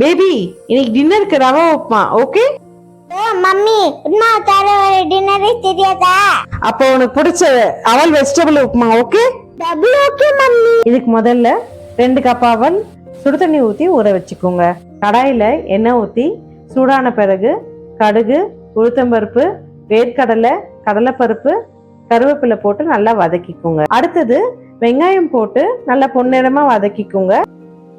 Baby, இன்னைக்கு டின்னருக்கு rava upma, okay? Mummy upma தர ஒரு டின்னரே தெரியாதா? அப்போ உனக்கு பிடிச்ச அவல் vegetable upma, okay? Double okay mummy. இதுக்கு முதல்ல 2 கப் அவல் சுடு தண்ணி ஊற்றி ஊற வச்சுக்கோங்க. கடாயில் எண்ணெய் ஊற்றி சூடான பிறகு கடுகு, உளுத்தம்பருப்பு, வேர்க்கடலை, கடலைப்பருப்பு, கருவேப்பிலை போட்டு நல்லா வதக்கிக்கோங்க. அடுத்தது வெங்காயம் போட்டு நல்லா பொன்னிறமா வதக்கிக்கோங்க.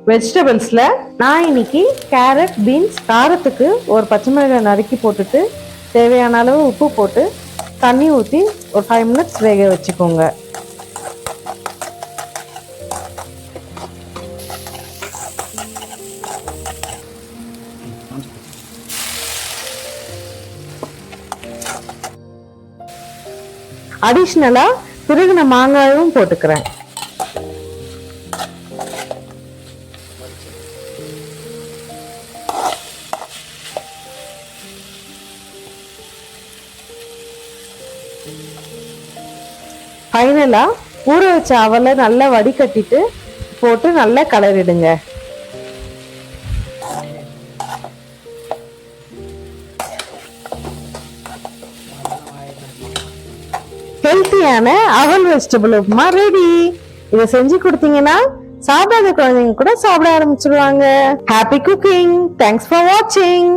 வெஜிடபிள்ஸ்ல நான் இன்னைக்கு கேரட், பீன்ஸ், காரத்துக்கு ஒரு பச்சை மிளகாய் நறுக்கி போட்டுட்டு தேவையான அளவு உப்பு போட்டு தண்ணி ஊற்றி ஒரு 5 மினிட்ஸ் வேக வச்சுக்கோங்க. அடிஷ்னலா திருகின மாங்காயும் போட்டுக்கிறேன். ஃபைனலா ஊற வச்ச அவலை நல்லா வடிகட்டிட்டு போட்டு நல்லா கலரிடுங்க. ஹெல்த்தியான அவல் வெஜிடபிள் உப்புமா ரெடி. இதை செஞ்சு கொடுத்தீங்கன்னா சாப்பிடாத குழந்தைங்க கூட சாப்பிட ஆரம்பிச்சிருவாங்க. Happy cooking. தேங்க்ஸ் ஃபார் வாட்சிங்.